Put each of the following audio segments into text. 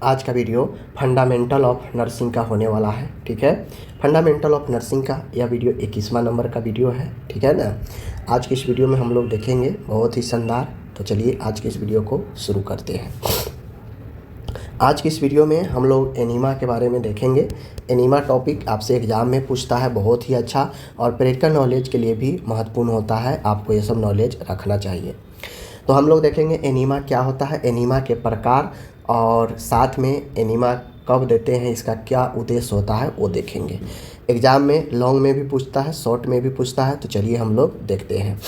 आज का video fundamental of nursing का होने वाला है। ठीक है, फंडामेंटल ऑफ नर्सिंग का यह वीडियो 21वां नंबर का वीडियो है। ठीक है ना। आज के इस वीडियो में हम लोग देखेंगे बहुत ही शानदार। तो चलिए आज के इस वीडियो को शुरू करते हैं। आज की इस वीडियो में हम लोग एनीमा के बारे में देखेंगे। एनीमा टॉपिक आपसे एग्जाम में पूछता है, बहुत ही अच्छा और प्रैक्टिकल नॉलेज के लिए भी महत्वपूर्ण होता है। आपको ये सब नॉलेज रखना चाहिए। तो हम लोग देखेंगे एनीमा क्या होता है, एनीमा के प्रकार, और साथ में एनीमा कब देते हैं, इसका क्या उद्देश्य होता है वो देखेंगे। एग्ज़ाम में लॉन्ग में भी पूछता है, शॉर्ट में भी पूछता है। तो चलिए हम लोग देखते हैं।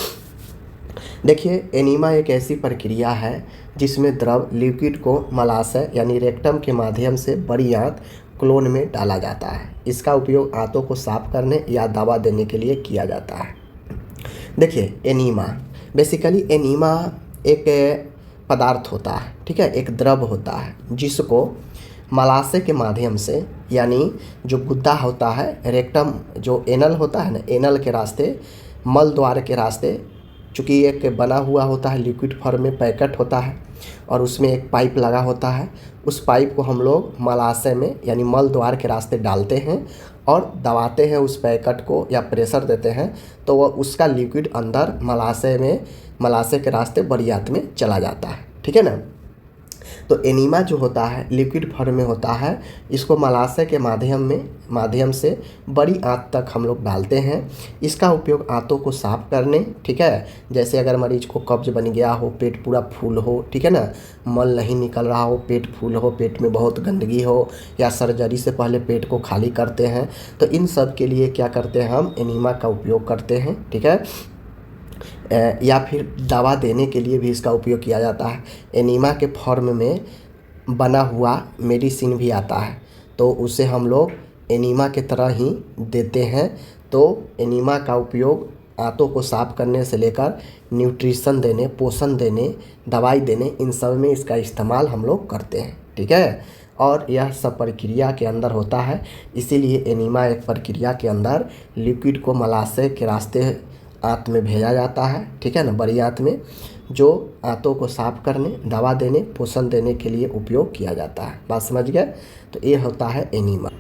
देखिए, एनीमा एक ऐसी प्रक्रिया है जिसमें द्रव लिक्विड को मलाशय यानी रेक्टम के माध्यम से बड़ी आंत क्लोन में डाला जाता है। इसका उपयोग आंतों को साफ करने या दवा देने के लिए किया जाता है। देखिए, एनीमा बेसिकली एनीमा एक पदार्थ होता है, ठीक है, एक द्रव होता है जिसको मलाशय के माध्यम से, यानी जो गुद्दा होता है, रेक्टम जो एनल होता है ना, एनल के रास्ते, मल द्वार के रास्ते, चूँकि एक बना हुआ होता है लिक्विड फॉर्म में पैकेट होता है और उसमें एक पाइप लगा होता है। उस पाइप को हम लोग मलाशय में यानी मल द्वार के रास्ते डालते हैं और दबाते हैं उस पैकेट को या प्रेशर देते हैं, तो वह उसका लिक्विड अंदर मलाशय के रास्ते बड़ी आंत में चला जाता है। ठीक है ना। तो एनीमा जो होता है लिक्विड फॉर्म में होता है, इसको मलाशय के माध्यम से बड़ी आंत तक हम लोग डालते हैं। इसका उपयोग आंतों को साफ करने, ठीक है, जैसे अगर मरीज को कब्ज बन गया हो, पेट पूरा फूल हो, ठीक है ना, मल नहीं निकल रहा हो, पेट फूल हो, पेट में बहुत गंदगी हो, या सर्जरी से पहले पेट को खाली करते हैं, तो इन सब के लिए क्या करते हैं, हम एनीमा का उपयोग करते हैं। ठीक है, या फिर दवा देने के लिए भी इसका उपयोग किया जाता है। एनीमा के फॉर्म में बना हुआ मेडिसिन भी आता है, तो उसे हम लोग एनीमा के तरह ही देते हैं। तो एनीमा का उपयोग आंतों को साफ करने से लेकर न्यूट्रिशन देने, पोषण देने, दवाई देने, इन सब में इसका इस्तेमाल हम लोग करते हैं। ठीक है, और यह सब प्रक्रिया के अंदर होता है। इसीलिए एनीमा एक प्रक्रिया के अंदर लिक्विड को मलाशय के रास्ते आंत में भेजा जाता है, ठीक है ना, बड़ी आंत में, जो आंतों को साफ करने, दवा देने, पोषण देने के लिए उपयोग किया जाता है। बात समझ गए। तो ये होता है एनीमा।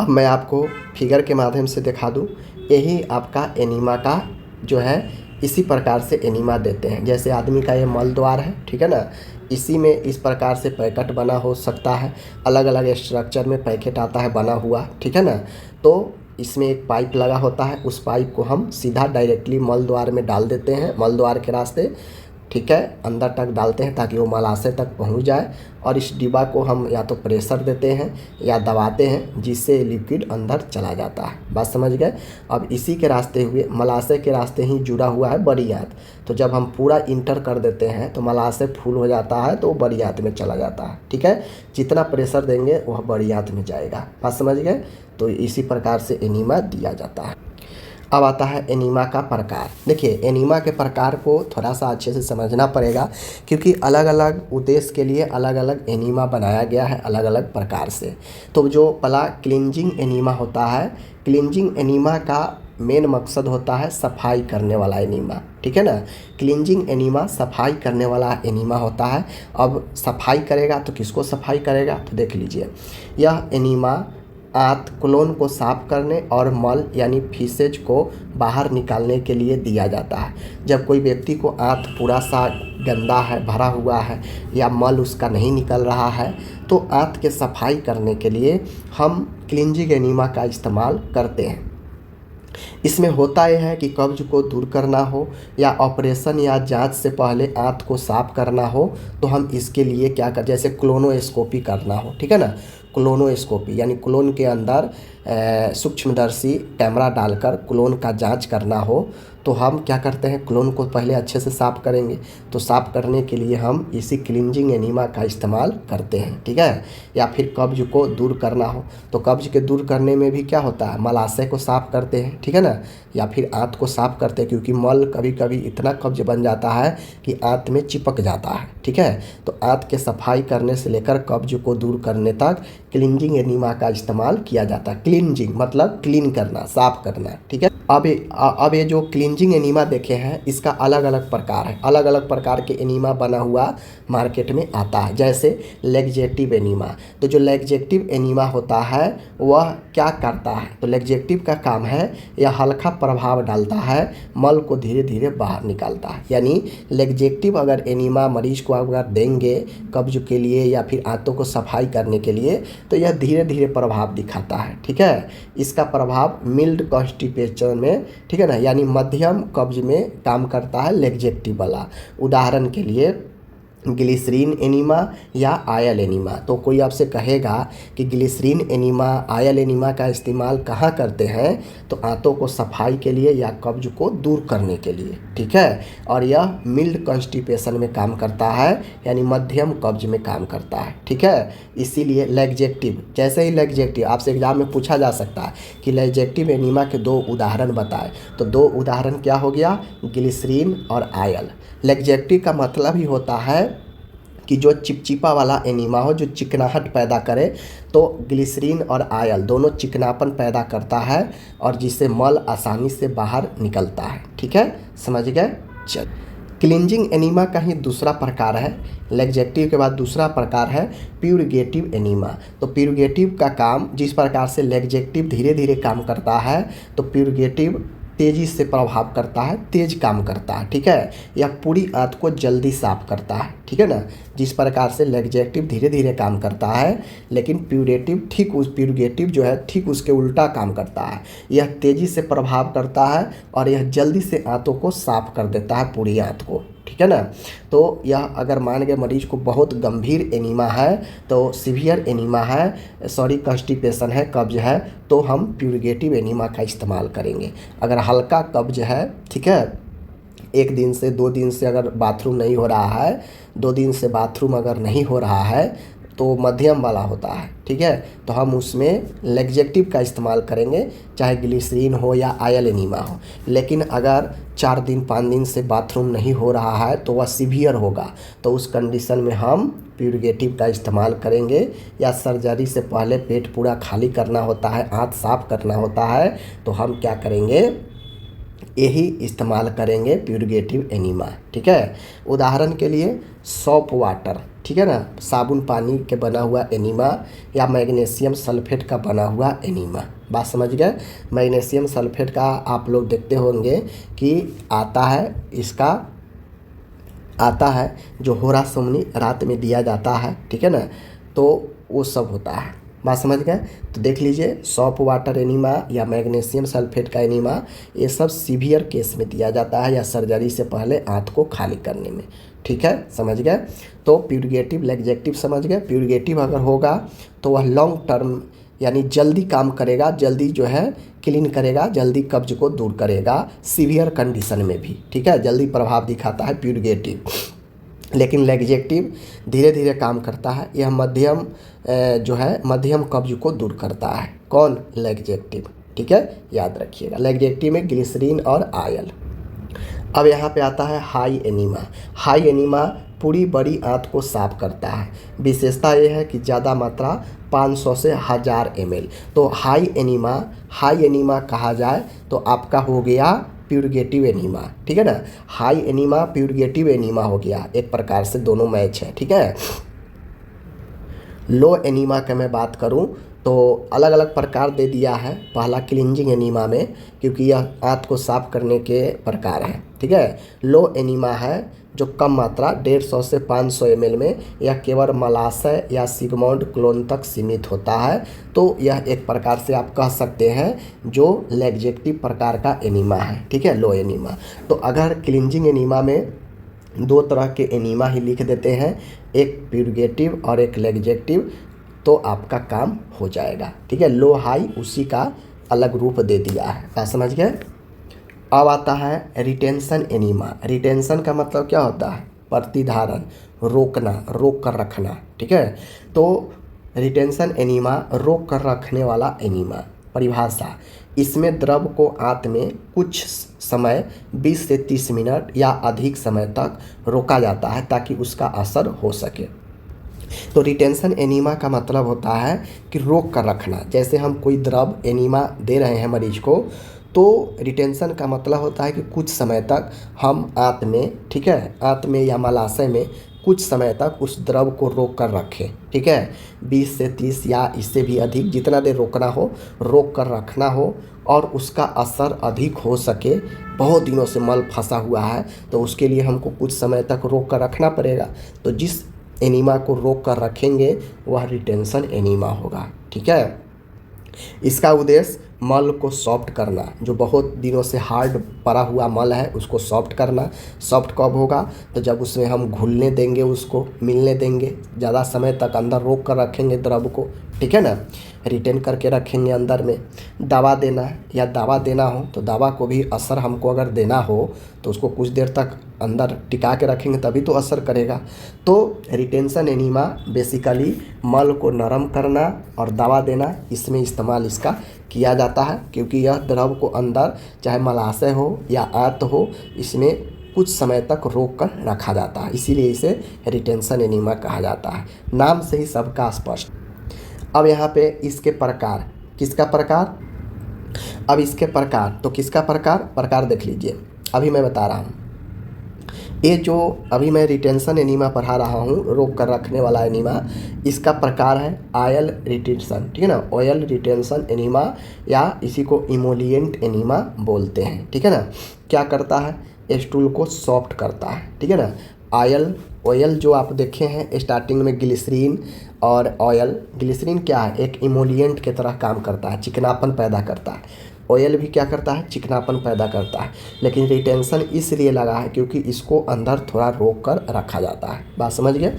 अब मैं आपको फिगर के माध्यम से दिखा दूं, यही आपका एनीमा का जो है, इसी प्रकार से एनीमा देते हैं। जैसे आदमी का ये मल द्वार है, ठीक है ना, इसी में इस प्रकार से पैकेट बना हो सकता है, अलग अलग स्ट्रक्चर में पैकेट आता है बना हुआ, ठीक है ना। तो इसमें एक पाइप लगा होता है, उस पाइप को हम सीधा डायरेक्टली मल द्वार में डाल देते हैं, मल द्वार के रास्ते, ठीक है, अंदर तक डालते हैं ताकि वो मलाशय तक पहुंच जाए। और इस डिब्बा को हम या तो प्रेशर देते हैं या दबाते हैं, जिससे लिक्विड अंदर चला जाता है। बात समझ गए। अब इसी के रास्ते हुए मलाशय के रास्ते ही जुड़ा हुआ है बड़ी आंत, तो जब हम पूरा इंटर कर देते हैं तो मलाशय फुल हो जाता है, तो वो बड़ी आंत में चला जाता है। ठीक है, जितना प्रेशर देंगे वह बड़ी आंत में जाएगा। बात समझ गए। तो इसी प्रकार से एनीमा दिया जाता है। अब आता है एनीमा का प्रकार। देखिए, एनीमा के प्रकार को थोड़ा सा अच्छे से समझना पड़ेगा, क्योंकि अलग अलग उद्देश्य के लिए अलग अलग एनीमा बनाया गया है, अलग अलग प्रकार से। तो जो पहला क्लींजिंग एनीमा होता है, क्लींजिंग एनीमा का मेन मकसद होता है सफाई करने वाला एनीमा। ठीक है ना, क्लींजिंग एनीमा सफाई करने वाला एनीमा होता है। अब सफाई करेगा तो किसको सफाई करेगा, तो देख लीजिए, यह एनीमा आंत क्लोन को साफ करने और मल यानी फीसेज को बाहर निकालने के लिए दिया जाता है। जब कोई व्यक्ति को आंत पूरा सा गंदा है, भरा हुआ है, या मल उसका नहीं निकल रहा है, तो आंत के सफाई करने के लिए हम क्लींजिंग एनीमा का इस्तेमाल करते हैं। इसमें होता यह है कि कब्ज को दूर करना हो या ऑपरेशन या जांच से पहले आंत को साफ करना हो, तो हम इसके लिए क्या कर, जैसे क्लोनोस्कोपी करना हो, ठीक है ना, क्लोनोस्कोपी यानी क्लोन के अंदर सूक्ष्मदर्शी कैमरा डालकर क्लोन का जांच करना हो, तो हम क्या करते हैं, क्लोन को पहले अच्छे से साफ़ करेंगे। तो साफ़ करने के लिए हम इसी क्लींजिंग एनीमा का इस्तेमाल करते हैं। ठीक है, या फिर कब्ज को दूर करना हो, तो कब्ज के दूर करने में भी क्या होता है, मलाशय को साफ़ करते हैं, ठीक है ना, या फिर आंत को साफ़ करते हैं, क्योंकि मल कभी कभी इतना कब्ज बन जाता है कि आंत में चिपक जाता है। ठीक है, तो आंत के सफाई करने से लेकर कब्ज को दूर करने तक क्लींजिंग एनीमा का इस्तेमाल किया जाता है। क्लींजिंग मतलब क्लीन करना, साफ करना। ठीक है, अब ये जो क्लींजिंग एनीमा देखे हैं, इसका अलग अलग प्रकार है, अलग अलग प्रकार के एनीमा बना हुआ मार्केट में आता है, जैसे लैक्जेटिव एनीमा। तो जो लैक्जेटिव एनीमा होता है वह क्या करता है, तो लैक्जेटिव का काम है यह हल्का प्रभाव डालता है, मल को धीरे धीरे बाहर निकालता है। यानी लैक्जेटिव अगर एनीमा मरीज को अगर देंगे कब्ज के लिए या फिर आंतों को सफाई करने के लिए, तो यह धीरे धीरे प्रभाव दिखाता है। ठीक है, इसका प्रभाव मिल्ड कॉन्स्टिपेशन में, ठीक है ना, यानी मध्यम कब्ज में काम करता है लैक्जेटिव वाला। उदाहरण के लिए ग्लिसरीन एनीमा या आयल एनीमा। तो कोई आपसे कहेगा कि ग्लिसरीन एनीमा आयल एनीमा का इस्तेमाल कहाँ करते हैं, तो आंतों को सफाई के लिए या कब्ज को दूर करने के लिए। ठीक है, और यह मिल्ड कॉन्स्टिपेशन में काम करता है, यानी मध्यम कब्ज में काम करता है। ठीक है, इसीलिए लैक्जेटिव, जैसे ही लैक्जेटिव आपसे एग्जाम में पूछा जा सकता है कि लैक्जेटिव एनीमा के 2 उदाहरण बताएं, तो 2 उदाहरण क्या हो गया, ग्लिसरीन और आयल। लैक्जेटिव का मतलब ही होता है कि जो चिपचिपा वाला एनीमा हो, जो चिकनाहट पैदा करे, तो ग्लिसरीन और आयल दोनों चिकनापन पैदा करता है और जिससे मल आसानी से बाहर निकलता है। ठीक है, समझ गए। चल, क्लिंजिंग एनीमा का ही दूसरा प्रकार है, लैक्जेटिव के बाद दूसरा प्रकार है प्यूरिगेटिव एनीमा। तो प्यूरिगेटिव का काम, जिस प्रकार से लैक्जेटिव धीरे धीरे काम करता है, तो प्यूरिगेटिव तेज़ी से प्रभाव करता है, तेज काम करता है। ठीक है, यह पूरी आंत को जल्दी साफ करता है। ठीक है ना, जिस प्रकार से लैक्जेटिव धीरे धीरे काम करता है, लेकिन प्यूरिगेटिव जो है ठीक उसके उल्टा काम करता है। यह तेज़ी से प्रभाव करता है और यह जल्दी से आंतों को साफ कर देता है, पूरी आंत को। ठीक है ना, तो यह अगर मान के मरीज को बहुत गंभीर एनीमा है, तो सीवियर एनीमा है, कॉन्स्टिपेशन है, कब्ज है, तो हम प्यूरिगेटिव एनीमा का इस्तेमाल करेंगे। अगर हल्का कब्ज है, ठीक है, 1 दिन से 2 दिन से अगर बाथरूम नहीं हो रहा है, 2 दिन से बाथरूम अगर नहीं हो रहा है, तो मध्यम वाला होता है। ठीक है, तो हम उसमें लैक्जेटिव का इस्तेमाल करेंगे, चाहे ग्लिसरीन हो या आयल एनीमा हो। लेकिन अगर 4 दिन 5 दिन से बाथरूम नहीं हो रहा है, तो वह सीवियर होगा, तो उस कंडीशन में हम प्यूरिगेटिव का इस्तेमाल करेंगे। या सर्जरी से पहले पेट पूरा खाली करना होता है, आंत साफ करना होता है, तो हम क्या करेंगे, यही इस्तेमाल करेंगे प्यूरिगेटिव एनीमा। ठीक है, उदाहरण के लिए सॉप वाटर, ठीक है ना, साबुन पानी के बना हुआ एनीमा या मैग्नीशियम सल्फेट का बना हुआ एनीमा। बात समझ गए। मैग्नीशियम सल्फेट का आप लोग देखते होंगे कि आता है जो होरा सोमनी रात में दिया जाता है। ठीक है ना, तो वो सब होता है। बात समझ गए। तो देख लीजिए, सॉप वाटर एनीमा या मैग्नीशियम सल्फेट का एनीमा, ये सब सीवियर केस में दिया जाता है या सर्जरी से पहले आंत को खाली करने में। ठीक है, समझ गए। तो प्यूरिगेटिव लैक्जेटिव समझ गए। प्यूरिगेटिव अगर होगा तो वह लॉन्ग टर्म यानी जल्दी काम करेगा, जल्दी जो है क्लीन करेगा, जल्दी कब्ज को दूर करेगा, सीवियर कंडीशन में भी। ठीक है, जल्दी प्रभाव दिखाता है प्यूरिगेटिव। लेकिन लैक्जेटिव धीरे धीरे काम करता है, यह मध्यम कब्ज को दूर करता है। कौन, लैक्जेटिव। ठीक है, याद रखिएगा। लैक्जेटिव में ग्लिसरीन और आयल। अब यहाँ पे आता है हाई एनीमा। हाई एनीमा पूरी बड़ी आंत को साफ करता है। विशेषता यह है कि ज़्यादा मात्रा 500 से 1000 ml। तो हाई एनीमा कहा जाए तो आपका हो गया प्यूरिगेटिव एनीमा। ठीक है ना, हाई एनीमा प्यूरिगेटिव एनीमा हो गया, एक प्रकार से दोनों मैच है। ठीक है, लो एनीमा का मैं बात करूं तो अलग अलग प्रकार दे दिया है। पहला क्लिंजिंग एनीमा में, क्योंकि यह आंत को साफ करने के प्रकार है। ठीक है, लो एनीमा है जो कम मात्रा 150 से 500 ml में यह केवल मलाशय या सिगमोइड क्लोन तक सीमित होता है। तो यह एक प्रकार से आप कह सकते हैं जो लैक्जेटिव प्रकार का एनीमा है। ठीक है, लो एनीमा। तो अगर क्लिंजिंग एनीमा में 2 तरह के एनीमा ही लिख देते हैं, एक प्यूरिगेटिव और एक लैक्जेटिव, तो आपका काम हो जाएगा। ठीक है, लो हाई उसी का अलग रूप दे दिया है। बात समझ गए। अब आता है रिटेंशन एनीमा। रिटेंशन का मतलब क्या होता है, प्रतिधारण, रोकना, रोक कर रखना। ठीक है, तो रिटेंशन एनीमा रोक कर रखने वाला एनीमा। परिभाषा, इसमें द्रव को आंत में कुछ समय 20 से 30 मिनट या अधिक समय तक रोका जाता है ताकि उसका असर हो सके। तो रिटेंशन एनीमा का मतलब होता है कि रोक कर रखना। जैसे हम कोई द्रव एनीमा दे रहे हैं मरीज को, तो रिटेंशन का मतलब होता है कि कुछ समय तक हम आंत में, ठीक है, आंत में या मलाशय में कुछ समय तक उस द्रव को रोक कर रखें। ठीक है, 20 से 30 या इससे भी अधिक, जितना देर रोकना हो रोक कर रखना हो, और उसका असर अधिक हो सके। बहुत दिनों से मल फंसा हुआ है तो उसके लिए हमको कुछ समय तक रोक कर रखना पड़ेगा। तो जिस एनीमा को रोक कर रखेंगे वह रिटेंशन एनीमा होगा। ठीक है, इसका उद्देश्य मल को सॉफ्ट करना, जो बहुत दिनों से हार्ड पड़ा हुआ मल है उसको सॉफ्ट करना। सॉफ्ट कब होगा? तो जब उसमें हम घुलने देंगे, उसको मिलने देंगे, ज़्यादा समय तक अंदर रोक कर रखेंगे द्रव को। ठीक है ना, रिटेन करके रखेंगे अंदर में। दवा देना है या दवा देना हो तो दवा को भी असर हमको अगर देना हो तो उसको कुछ देर तक अंदर टिका के रखेंगे तभी तो असर करेगा। तो रिटेंशन एनीमा बेसिकली मल को नरम करना और दवा देना, इसमें इस्तेमाल इसका किया जाता है, क्योंकि यह द्रव को अंदर चाहे मलाशय हो या आंत हो, इसमें कुछ समय तक रोक कर रखा जाता है, इसीलिए इसे रिटेंशन एनीमा कहा जाता है। नाम से ही सबका स्पष्ट। अब यहाँ पे इसके प्रकार, किसका प्रकार? अब इसके प्रकार, तो किसका प्रकार देख लीजिए। अभी मैं बता रहा हूँ, ये जो अभी मैं रिटेंशन एनीमा पढ़ा रहा हूँ, रोक कर रखने वाला एनीमा, इसका प्रकार है ऑयल रिटेंशन। ठीक है ना, ऑयल रिटेंशन एनीमा या इसी को इमोलिएंट एनीमा बोलते हैं। ठीक है ना, क्या करता है? स्टूल को सॉफ्ट करता है। ठीक है ना, ऑयल जो आप देखे हैं स्टार्टिंग में ग्लिसरीन और ऑयल, ग्लिसरीन क्या है? एक इमोलिएंट की तरह काम करता है, चिकनापन पैदा करता है। ऑयल भी क्या करता है? चिकनापन पैदा करता है। लेकिन रिटेंशन इसलिए लगा है क्योंकि इसको अंदर थोड़ा रोक कर रखा जाता है। बात समझ गए?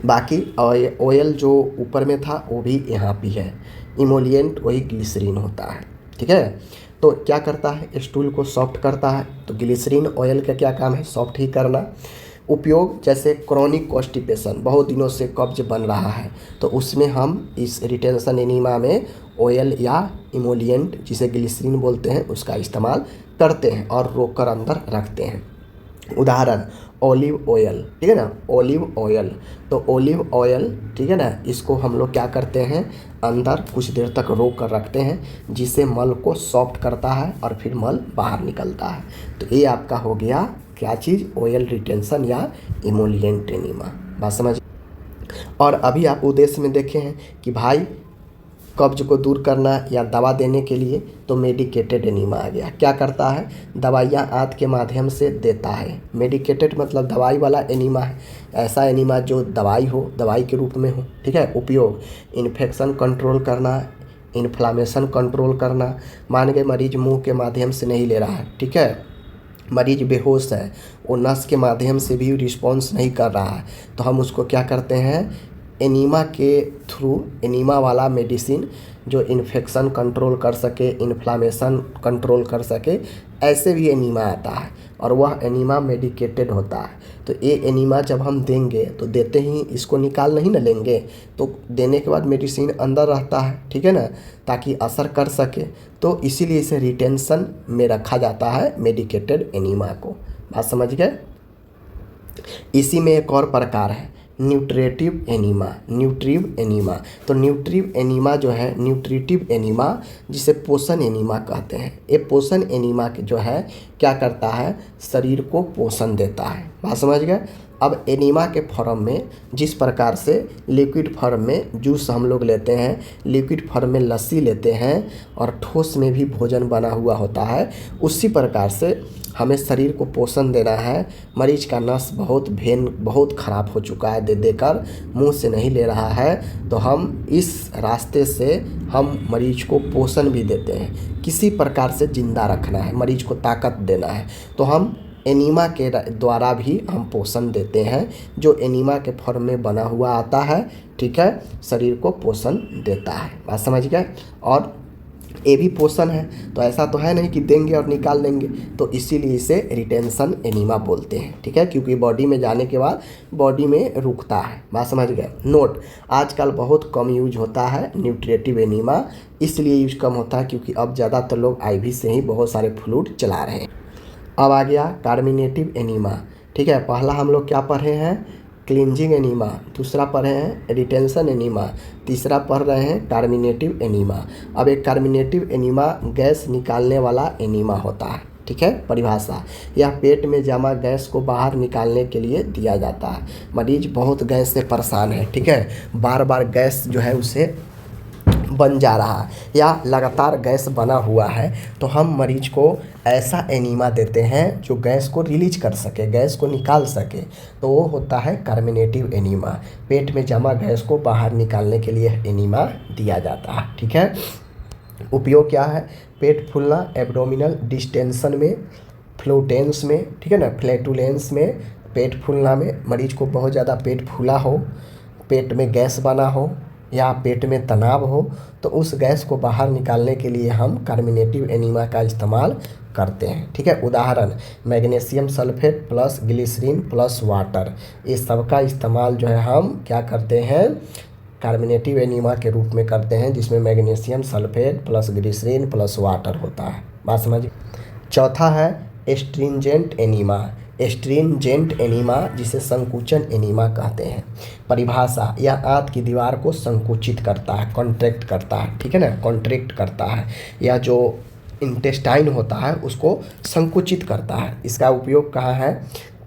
बाकी ऑयल जो ऊपर में था वो भी यहाँ भी है, इमोलिएंट वही ग्लिसरीन होता है। ठीक है, तो क्या करता है? स्टूल को सॉफ्ट करता है। तो ग्लिसरीन ऑयल का क्या काम है? सॉफ्ट ही करना। उपयोग जैसे क्रॉनिक कॉन्स्टिपेशन, बहुत दिनों से कब्ज बन रहा है तो उसमें हम इस रिटेंशन एनीमा में ऑयल या इमोलिएंट जिसे ग्लिसरीन बोलते हैं उसका इस्तेमाल करते हैं और रोक कर अंदर रखते हैं। उदाहरण ऑलिव ऑयल। ठीक है ना, ऑलिव ऑयल, तो ऑलिव ऑयल, ठीक है ना, इसको हम लोग क्या करते हैं? अंदर कुछ देर तक रोक कर रखते हैं जिससे मल को सॉफ्ट करता है और फिर मल बाहर निकलता है। तो ये आपका हो गया क्या चीज़? ऑयल रिटेंशन या इमोलिएंट एनीमा। बात समझ? और अभी आप उद्देश्य में देखे हैं कि भाई कब्ज को दूर करना या दवा देने के लिए, तो मेडिकेटेड एनीमा आ गया। क्या करता है? दवाइयाँ आंत के माध्यम से देता है। मेडिकेटेड मतलब दवाई वाला एनीमा है, ऐसा एनीमा जो दवाई हो, दवाई के रूप में हो। ठीक है, उपयोग इन्फेक्शन कंट्रोल करना, इन्फ्लामेशन कंट्रोल करना। मान गए मरीज मुंह के माध्यम से नहीं ले रहा है, ठीक है, मरीज बेहोश है, वो नस के माध्यम से भी रिस्पॉन्स नहीं कर रहा है, तो हम उसको क्या करते हैं? एनीमा के थ्रू, एनीमा वाला मेडिसिन जो इन्फेक्शन कंट्रोल कर सके, इन्फ्लामेशन कंट्रोल कर सके, ऐसे भी एनीमा आता है और वह एनीमा मेडिकेटेड होता है। तो ये एनीमा जब हम देंगे तो देते ही इसको निकाल नहीं ना लेंगे, तो देने के बाद मेडिसिन अंदर रहता है, ठीक है ना, ताकि असर कर सके। तो इसीलिए इसे रिटेंशन में रखा जाता है मेडिकेटेड एनीमा को। बात समझ गए? इसी में एक और प्रकार है न्यूट्रेटिव एनीमा। न्यूट्रिव एनीमा, तो न्यूट्रिव एनीमा जो है, न्यूट्रिटिव एनीमा जिसे पोषण एनीमा कहते हैं, ये पोषण एनीमा जो है क्या करता है? शरीर को पोषण देता है। बात समझ गए? अब एनीमा के फॉर्म में जिस प्रकार से लिक्विड फॉर्म में जूस हम लोग लेते हैं, लिक्विड फॉर्म में लस्सी लेते हैं और ठोस में भी भोजन बना हुआ होता है, उसी प्रकार से हमें शरीर को पोषण देना है। मरीज का नस बहुत ख़राब हो चुका है, दे देकर मुंह से नहीं ले रहा है, तो हम इस रास्ते से हम मरीज को पोषण भी देते हैं। किसी प्रकार से ज़िंदा रखना है, मरीज को ताकत देना है, तो हम एनीमा के द्वारा भी हम पोषण देते हैं, जो एनीमा के फॉर्म में बना हुआ आता है, ठीक है, शरीर को पोषण देता है। बात समझ गए? और ये भी पोषण है, तो ऐसा तो है नहीं कि देंगे और निकाल लेंगे, तो इसीलिए इसे रिटेंशन एनीमा बोलते हैं, ठीक है, क्योंकि बॉडी में जाने के बाद बॉडी में रुकता है। बात समझ गए? नोट, आजकल बहुत कम यूज होता है न्यूट्रेटिव एनीमा, इसलिए यूज कम होता है क्योंकि अब ज़्यादातर लोग आईवी से ही बहुत सारे फ्लूइड चला रहे हैं। अब आ गया कार्मिनेटिव एनीमा, ठीक है, पहला हम लोग क्या पढ़े हैं? क्लींजिंग एनीमा, दूसरा पढ़े हैं रिटेंशन एनीमा, तीसरा पढ़ रहे हैं कार्मिनेटिव एनीमा। अब एक कार्मिनेटिव एनीमा गैस निकालने वाला एनीमा होता है, ठीक है। परिभाषा, यह पेट में जमा गैस को बाहर निकालने के लिए दिया जाता है। मरीज बहुत गैस से परेशान है, ठीक है, बार बार गैस जो है उसे बन जा रहा है या लगातार गैस बना हुआ है, तो हम मरीज को ऐसा एनीमा देते हैं जो गैस को रिलीज कर सके, गैस को निकाल सके, तो वो होता है कार्मिनेटिव एनीमा। पेट में जमा गैस को बाहर निकालने के लिए एनीमा दिया जाता है, ठीक है। उपयोग क्या है? पेट फूलना, एब्डोमिनल डिस्टेंशन में, फ्लूटेंस में, ठीक है ना, फ्लैटुलेंस में, पेट फूलना में, मरीज को बहुत ज़्यादा पेट फूला हो, पेट में गैस बना हो या पेट में तनाव हो, तो उस गैस को बाहर निकालने के लिए हम कार्मिनेटिव एनीमा का इस्तेमाल करते हैं, ठीक है। उदाहरण, magnesium sulphate plus glycerin plus water, इस सब का इस्तेमाल जो है हम क्या करते हैं? कार्मिनेटिव एनीमा के रूप में करते हैं, जिसमें magnesium sulphate plus glycerin plus water होता है। बात समझिए। चौथा है एस्ट्रिंजेंट एनीमा। एस्ट्रिंजेंट एनीमा, जिसे संकुचन एनीमा कहते हैं। परिभाषा, यह आंत की दीवार को संकुचित करता है, कॉन्ट्रैक्ट करता है, ठीक है ना, कॉन्ट्रैक्ट करता है, या जो इंटेस्टाइन होता है उसको संकुचित करता है। इसका उपयोग कहाँ है?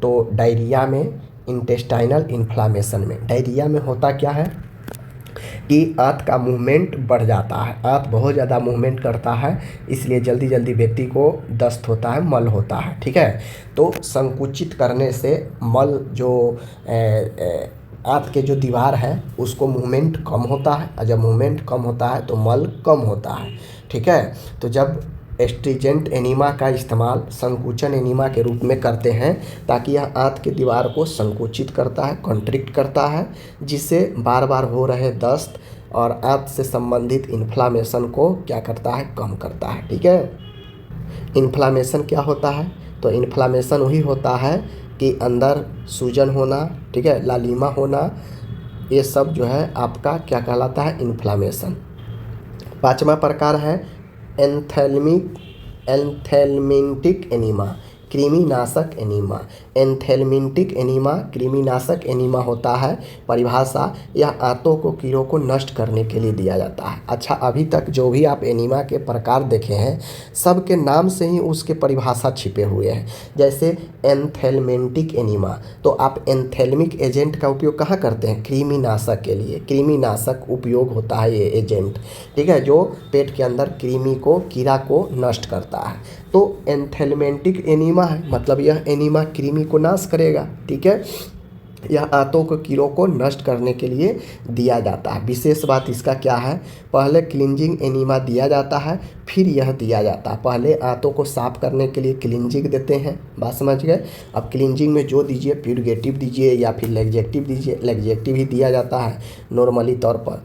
तो डायरिया में, इंटेस्टाइनल इन्फ्लामेशन में। डायरिया में होता क्या है कि आंत का मूवमेंट बढ़ जाता है, आंत बहुत ज़्यादा मूवमेंट करता है, इसलिए जल्दी जल्दी व्यक्ति को दस्त होता है, मल होता है, ठीक है। तो संकुचित करने से मल जो आंत के जो दीवार है उसको मूवमेंट कम होता है, और जब मूवमेंट कम होता है तो मल कम होता है, ठीक है। तो जब एस्ट्रिजेंट एनीमा का इस्तेमाल संकुचन एनीमा के रूप में करते हैं, ताकि यह आंत की दीवार को संकुचित करता है, कॉन्ट्रिक्ट करता है, जिससे बार बार हो रहे दस्त और आंत से संबंधित इन्फ्लामेशन को क्या करता है? कम करता है, ठीक है। इन्फ्लामेशन क्या होता है? तो इन्फ्लामेशन वही होता है कि अंदर सूजन होना, ठीक है, लालिमा होना, ये सब जो है आपका क्या कहलाता है? इन्फ्लामेशन। पांचवा प्रकार है एंथेलमिंटिक एनीमा, कृमिनाशक एनीमा। एंथेलमिंटिक एनीमा कृमिनाशक एनीमा होता है। परिभाषा, यह आंतों को कीड़ों को नष्ट करने के लिए दिया जाता है। अच्छा, अभी तक जो भी आप एनीमा के प्रकार देखे हैं, सब के नाम से ही उसके परिभाषा छिपे हुए हैं। जैसे एंथेलमेंटिक एनीमा, तो आप एंथेलमिक एजेंट का उपयोग कहाँ करते हैं? कृमिनाशक के लिए। कृमिनाशक उपयोग होता है ये एजेंट, ठीक है, जो पेट के अंदर कृमि को, कीड़ा को नष्ट करता है। तो एंथेलमेंटिक एनीमा है, मतलब यह एनीमा कृमि को नाश करेगा, ठीक है। यह आंतों के कीड़ों को नष्ट करने के लिए दिया जाता है। विशेष बात इसका क्या है? पहले क्लिंजिंग एनीमा दिया जाता है, फिर यह दिया जाता है। पहले आंतों को साफ करने के लिए क्लिंजिंग देते हैं, बात समझ गए। अब क्लिंजिंग में जो दीजिए, प्यूरगेटिव दीजिए या फिर लैक्जेक्टिव दीजिए, लैक्जेक्टिव ही दिया जाता है नॉर्मली तौर पर।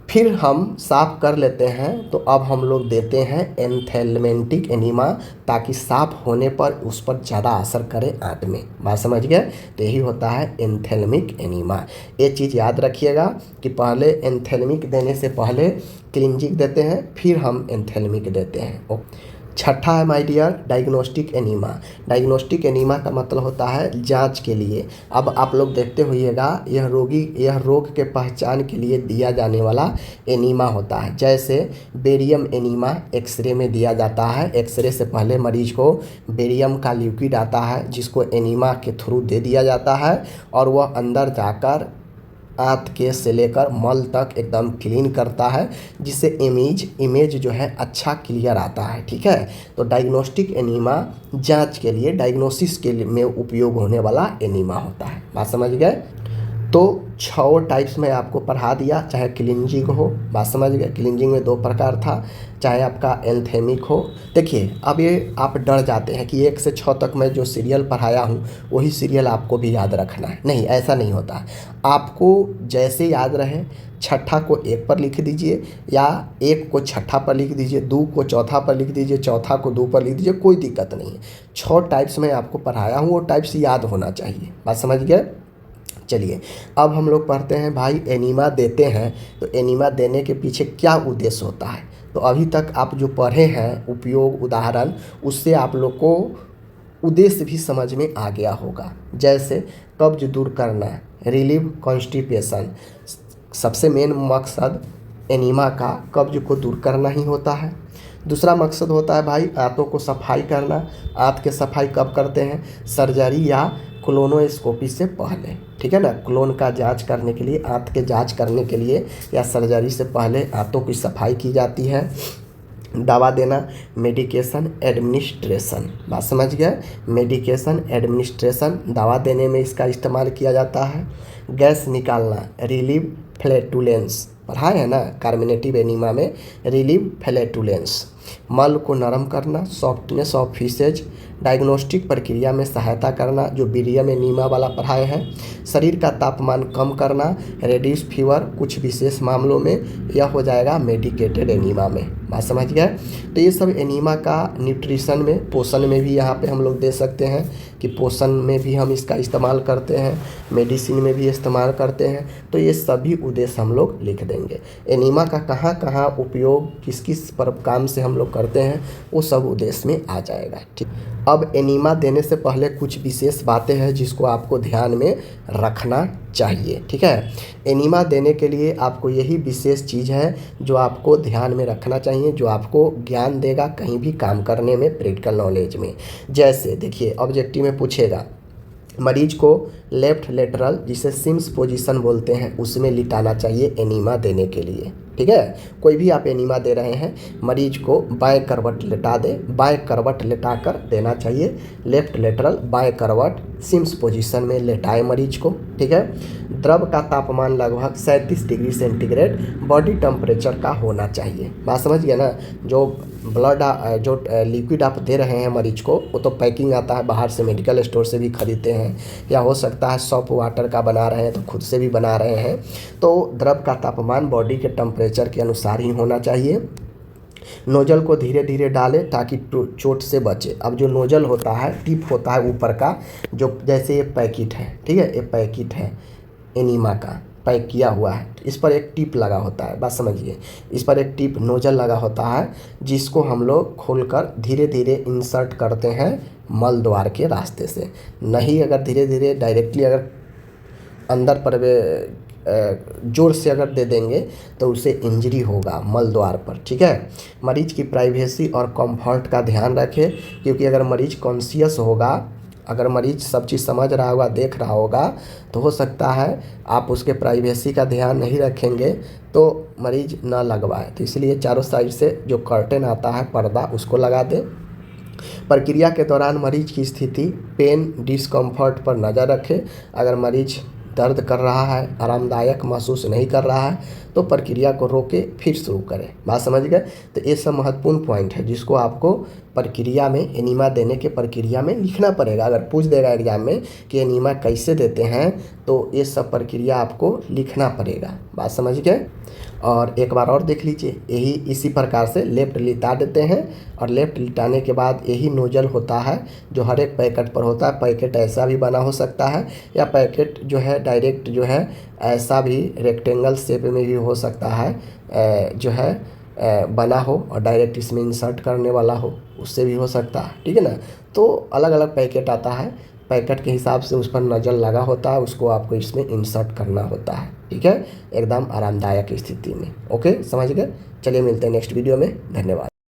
फिर हम साफ़ कर लेते हैं, तो अब हम लोग देते हैं एंथेलमेंटिक एनीमा, ताकि साफ़ होने पर उस पर ज़्यादा असर करे आंत में, बात समझ गए। तो यही होता है एंथेलमिक एनीमा। ये चीज़ याद रखिएगा कि पहले एंथेलमिक देने से पहले क्लिंजिंग देते हैं, फिर हम एंथेलमिक देते हैं। छठा है my dear diagnostic enema. Diagnostic enema का मतलब होता है जांच के लिए। अब आप लोग देखते होइएगा, यह रोग के पहचान के लिए दिया जाने वाला एनीमा होता है। जैसे बेरियम एनीमा एक्सरे में दिया जाता है। एक्सरे से पहले मरीज को बेरियम का लिक्विड आता है, जिसको एनीमा के थ्रू दे दिया जाता है, और वह अंदर जाकर आंत के से लेकर मल तक एकदम क्लीन करता है, जिससे इमेज जो है अच्छा क्लियर आता है, ठीक है। तो डायग्नोस्टिक एनीमा जांच के लिए, डायग्नोसिस के लिए में उपयोग होने वाला एनीमा होता है, बात समझ गए। तो 6 टाइप्स में आपको पढ़ा दिया, चाहे क्लिंजिंग हो, बात समझ गए। क्लिंजिंग में 2 प्रकार था, चाहे आपका एंथेमिक हो। देखिए, अब ये आप डर जाते हैं कि 1 से 6 तक मैं जो सीरियल पढ़ाया हूँ वही सीरियल आपको भी याद रखना है। नहीं, ऐसा नहीं होता। आपको जैसे याद रहे, छठा को 1 पर लिख दीजिए, या 1 को छठा पर लिख दीजिए, 2 को चौथा पर लिख दीजिए, चौथा को 2 पर लिख दीजिए, कोई दिक्कत नहीं है। 6 टाइप्स में आपको पढ़ाया हूँ, वो टाइप्स याद होना चाहिए, बात समझ गए। चलिए, अब हम लोग पढ़ते हैं भाई, एनीमा देते हैं तो एनीमा देने के पीछे क्या उद्देश्य होता है। तो अभी तक आप जो पढ़े हैं उपयोग, उदाहरण, उससे आप लोग को उद्देश्य भी समझ में आ गया होगा। जैसे कब्ज दूर करना, रिलीव कॉन्स्टिपेशन, सबसे मेन मकसद एनीमा का कब्ज को दूर करना ही होता है। दूसरा मकसद होता है भाई आंतों को सफाई करना। आंत के सफाई कब करते हैं? सर्जरी या कोलोनोस्कोपी से पहले, ठीक है ना। कोलोन का जांच करने के लिए, आंत के जांच करने के लिए या सर्जरी से पहले आंतों की सफाई की जाती है। दवा देना, मेडिकेशन एडमिनिस्ट्रेशन, बात समझ गए। मेडिकेशन एडमिनिस्ट्रेशन, दवा देने में इसका इस्तेमाल किया जाता है। गैस निकालना, रिलीव फ्लैटुलेंस, पढ़ा है ना कार्मिनेटिव एनीमा में, रिलीव फ्लैटुलेंस। मल को नरम करना, सॉफ्टनेस ऑफ फीसेज। डायग्नोस्टिक प्रक्रिया में सहायता करना, जो बीरियम एनीमा वाला पढ़ाए हैं। शरीर का तापमान कम करना, रेड्यूस फीवर, कुछ विशेष मामलों में यह हो जाएगा मेडिकेटेड एनीमा में, बात समझ गए। तो ये सब एनीमा का न्यूट्रिशन में, पोषण में भी यहाँ पे हम लोग दे सकते हैं कि पोषण में भी हम इसका इस्तेमाल करते हैं, मेडिसिन में भी इस्तेमाल करते हैं। तो ये सभी उद्देश्य हम लोग लिख देंगे। एनीमा का कहाँ कहाँ उपयोग, किस किस पर काम से हम लोग करते हैं, वो सब उद्देश्य में आ जाएगा, ठीक। अब एनीमा देने से पहले कुछ विशेष बातें हैं जिसको आपको ध्यान में रखना चाहिए, ठीक है। एनीमा देने के लिए आपको यही विशेष चीज़ है जो आपको ध्यान में रखना चाहिए, जो आपको ज्ञान देगा कहीं भी काम करने में, प्रैक्टिकल नॉलेज में। जैसे देखिए ऑब्जेक्टिव में पूछेगा, मरीज को लेफ्ट लेटरल, जिसे सिम्स पोजीशन बोलते हैं, उसमें लिटाना चाहिए एनीमा देने के लिए, ठीक है। कोई भी आप एनीमा दे रहे हैं, मरीज को बाएं करवट लेटा दे, बाएं करवट लेटा कर देना चाहिए। लेफ्ट लेटरल बाएं करवट सिम्स पोजीशन में लेटाए मरीज को, ठीक है। द्रव का तापमान लगभग 37 डिग्री सेंटीग्रेड बॉडी टेम्परेचर का होना चाहिए, बात समझ गए ना। जो ब्लड, जो लिक्विड आप दे रहे हैं मरीज को, वो तो पैकिंग आता है बाहर से, मेडिकल स्टोर से भी खरीदते हैं, या हो सकता है सॉप वाटर का बना रहे हैं तो खुद से भी बना रहे हैं। तो द्रव का तापमान बॉडी के टेम्परेचर के अनुसार ही होना चाहिए। नोजल को धीरे धीरे डालें ताकि चोट से बचे। अब जो नोजल होता है, टिप होता है ऊपर का, जो जैसे ये पैकेट है, ठीक है, ये पैकेट है एनीमा का, पैक किया हुआ है, इस पर एक टिप लगा होता है, बात समझिए। इस पर एक टिप नोजल लगा होता है जिसको हम लोग खोलकर धीरे धीरे इंसर्ट करते हैं मल द्वार के रास्ते से। नहीं, अगर धीरे धीरे डायरेक्टली अगर अंदर पर जोर से अगर दे देंगे तो उसे इंजरी होगा मल द्वार पर, ठीक है। मरीज की प्राइवेसी और कंफर्ट का ध्यान रखें, क्योंकि अगर मरीज कॉन्शियस होगा, अगर मरीज सब चीज़ समझ रहा होगा, देख रहा होगा, तो हो सकता है आप उसके प्राइवेसी का ध्यान नहीं रखेंगे तो मरीज ना लगवाए। तो इसलिए चारों साइड से जो कर्टेन आता है, पर्दा, उसको लगा दें। प्रक्रिया के दौरान मरीज की स्थिति, पेन, डिस्कम्फर्ट पर नज़र रखें। अगर मरीज दर्द कर रहा है, आरामदायक महसूस नहीं कर रहा है, तो प्रक्रिया को रोके फिर शुरू करें, बात समझ गए। तो ये सब महत्वपूर्ण पॉइंट है जिसको आपको प्रक्रिया में, एनीमा देने के प्रक्रिया में लिखना पड़ेगा। अगर पूछ देगा एग्जाम में कि एनीमा कैसे देते हैं, तो ये सब प्रक्रिया आपको लिखना पड़ेगा, बात समझ गए। और एक बार और देख लीजिए, यही इसी प्रकार से लेफ्ट लिटा देते हैं, और लेफ्ट लिटाने के बाद यही नोजल होता है जो हर एक पैकेट पर होता है। पैकेट ऐसा भी बना हो सकता है, या पैकेट जो है डायरेक्ट जो है ऐसा भी रेक्टेंगल शेप में भी हो सकता है, जो है बना हो और डायरेक्ट इसमें इंसर्ट करने वाला हो, उससे भी हो सकता है, ठीक है ना। तो अलग अलग पैकेट आता है, पैकेट के हिसाब से उस पर नज़र लगा होता है, उसको आपको इसमें इंसर्ट करना होता है, ठीक है, एकदम आरामदायक स्थिति में। ओके, समझ गए। चलिए मिलते हैं नेक्स्ट वीडियो में, धन्यवाद।